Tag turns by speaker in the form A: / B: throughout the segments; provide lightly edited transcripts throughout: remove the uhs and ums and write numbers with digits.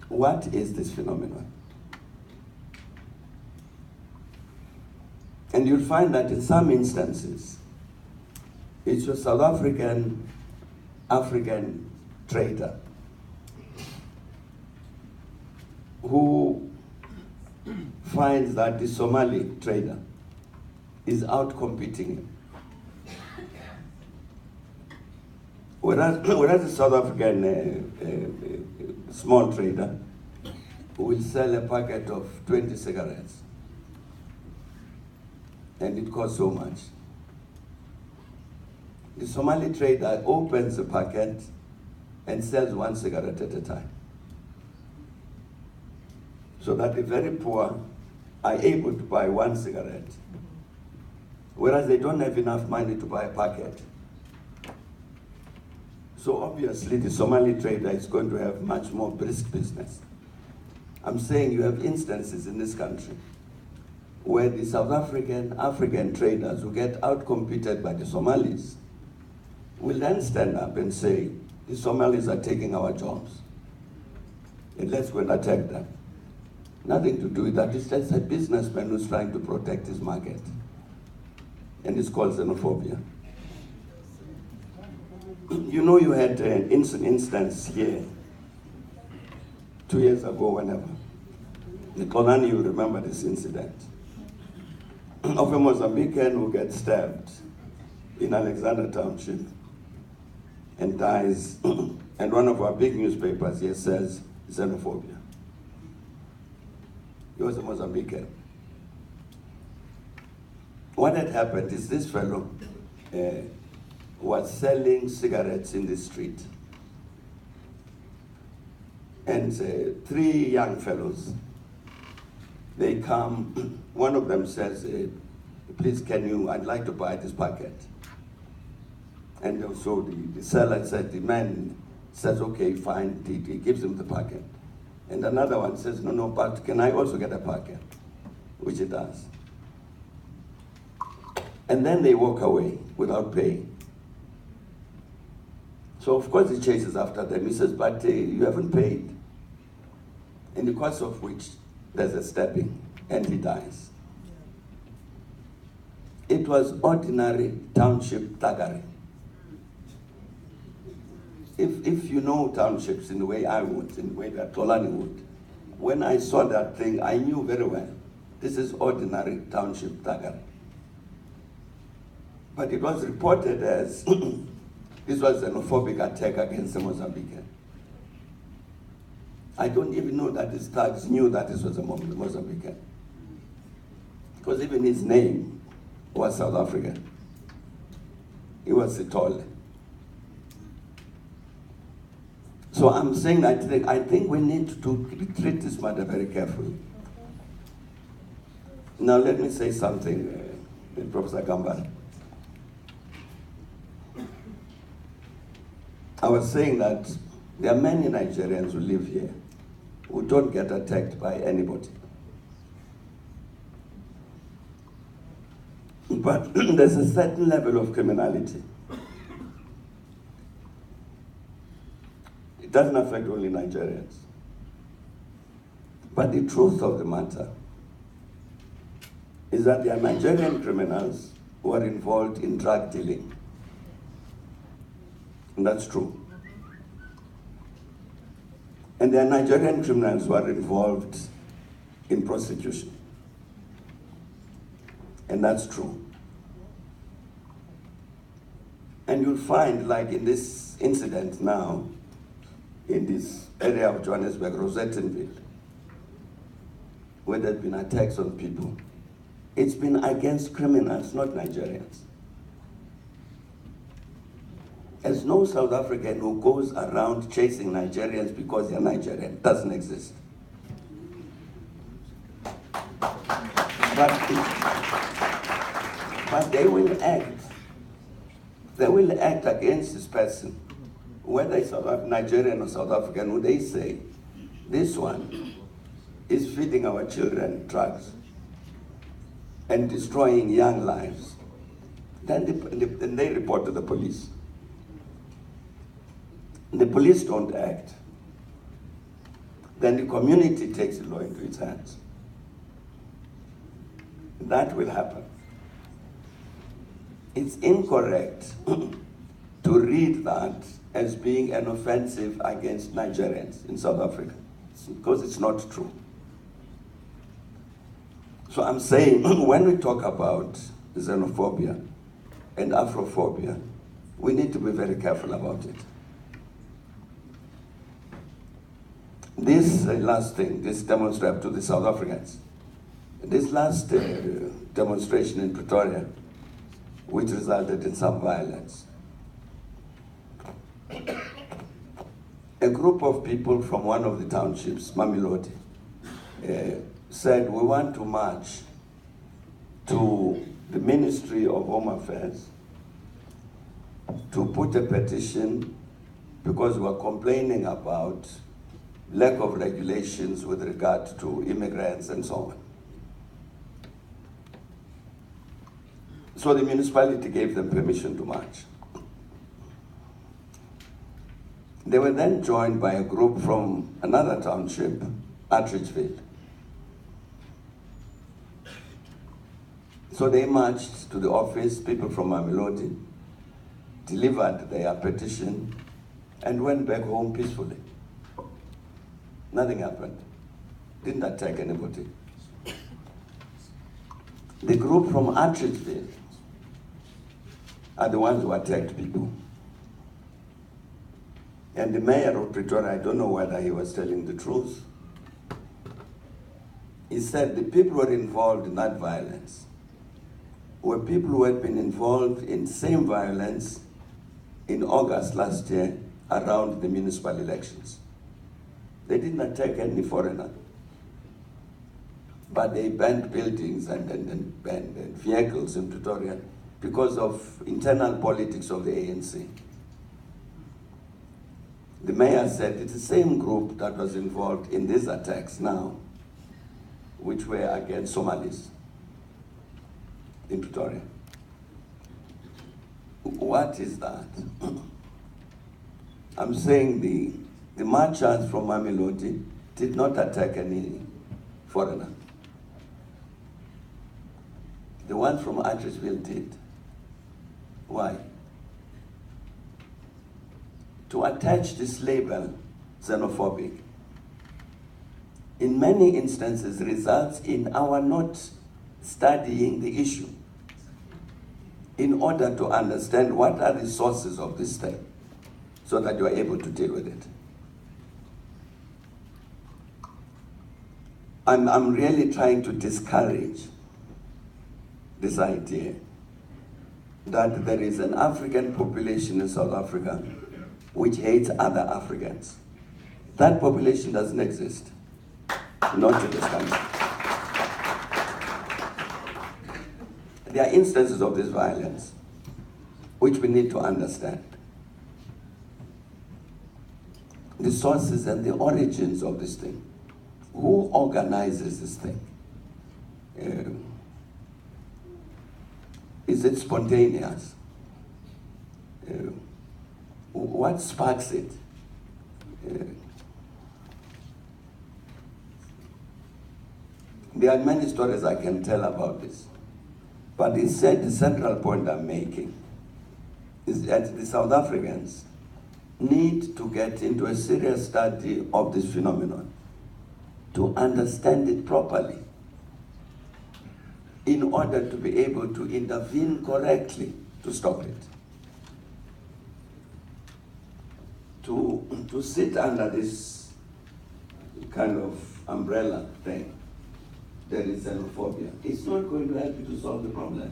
A: What is this phenomenon? And you'll find that in some instances, it's a South African trader who finds that the Somali trader is out competing him. Whereas the South African small trader will sell a packet of 20 cigarettes, and it costs so much. The Somali trader opens the packet and sells one cigarette at a time, so that the very poor are able to buy one cigarette, whereas they don't have enough money to buy a packet. So obviously the Somali trader is going to have much more brisk business. I'm saying you have instances in this country where the South African traders who get outcompeted by the Somalis will then stand up and say, the Somalis are taking our jobs, and let's go and attack them. Nothing to do with that. It's just a businessman who's trying to protect his market. And it's called xenophobia. You know, you had an instance here 2 years ago, whenever. Nikolani, you remember this incident of a Mozambican who gets stabbed in Alexander Township and dies, and one of our big newspapers here says xenophobia. He was a Mozambican. What had happened is this fellow was selling cigarettes in the street. And 3 young fellows, they come, one of them says, please I'd like to buy this packet. And so the seller said, the man says, okay, fine, he gives him the packet. And another one says, no, but can I also get a packet? Which he does. And then they walk away without paying. So of course he chases after them. He says, but you haven't paid. In the course of which there's a stabbing and he dies. It was ordinary township thuggery. If you know townships in the way I would, in the way that Tolani would, when I saw that thing, I knew very well, this is ordinary township thuggery. But it was reported as this was a xenophobic attack against the Mozambican. I don't even know that his thugs knew that this was a Mozambican, because even his name was South African. He was Sitole. So I'm saying I think we need to treat this matter very carefully. Now let me say something, Professor Gamba. I was saying that there are many Nigerians who live here who don't get attacked by anybody. But there's a certain level of criminality. It doesn't affect only Nigerians. But the truth of the matter is that there are Nigerian criminals who are involved in drug dealing. And that's true. And there are Nigerian criminals who are involved in prostitution. And that's true. And you'll find, like in this incident now, in this area of Johannesburg, Rosettenville, where there have been attacks on people, it's been against criminals, not Nigerians. There's no South African who goes around chasing Nigerians because they're Nigerian. It doesn't exist. But they will act. They will act against this person, whether it's Nigerian or South African, who they say, this one is feeding our children drugs and destroying young lives. Then they report to the police. The police don't act. then the community takes the law into its hands. That will happen. It's incorrect to read that as being an offensive against Nigerians in South Africa, because it's not true. So I'm saying, when we talk about xenophobia and Afrophobia, we need to be very careful about it. This last thing, this demonstration to the South Africans, this last demonstration in Pretoria, which resulted in some violence. A group of people from one of the townships, Mamelodi, said, we want to march to the Ministry of Home Affairs to put a petition because we are complaining about lack of regulations with regard to immigrants and so on. So the municipality gave them permission to march. They were then joined by a group from another township, Atteridgeville. So they marched to the office, people from Mamelodi, delivered their petition, and went back home peacefully. Nothing happened. Didn't attack anybody. The group from Atteridgeville are the ones who attacked people. And the mayor of Pretoria, I don't know whether he was telling the truth. He said the people who were involved in that violence were people who had been involved in same violence in August last year around the municipal elections. They didn't attack any foreigner, but they banned buildings and banned vehicles in Pretoria because of internal politics of the ANC. The mayor said it's the same group that was involved in these attacks now, which were against Somalis in Pretoria. What is that? I'm saying the marchers from Mamelodi did not attack any foreigner. The one from Atteridgeville did. Why? To attach this label, xenophobic, in many instances results in our not studying the issue in order to understand what are the sources of this thing so that you are able to deal with it. I'm really trying to discourage this idea that there is an African population in South Africa which hates other Africans. That population doesn't exist, not in this country. There are instances of this violence which we need to understand. The sources and the origins of this thing. Who organizes this thing? Is it spontaneous? What sparks it? There are many stories I can tell about this. But the central point I'm making is that the South Africans need to get into a serious study of this phenomenon to understand it properly in order to be able to intervene correctly to stop it. To sit under this kind of umbrella thing, there is xenophobia, it's not going to help you to solve the problem.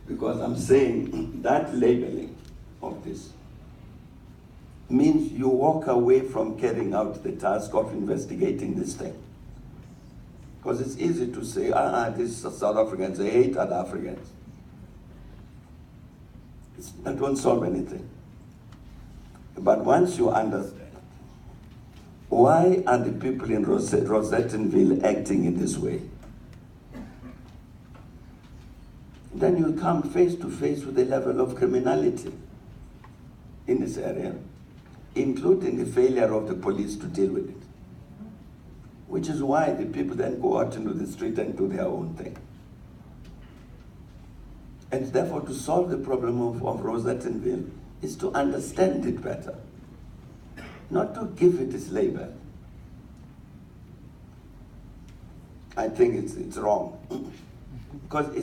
A: Because I'm saying that labeling of this means you walk away from carrying out the task of investigating this thing. Because it's easy to say, these South Africans, they hate other Africans. That won't solve anything. But once you understand, why are the people in Rosettenville acting in this way? Then you come face to face with the level of criminality in this area. including the failure of the police to deal with it. Which is why the people then go out into the street and do their own thing. And therefore, to solve the problem of Rosettenville is to understand it better, not to give it its label. I think it's wrong. Because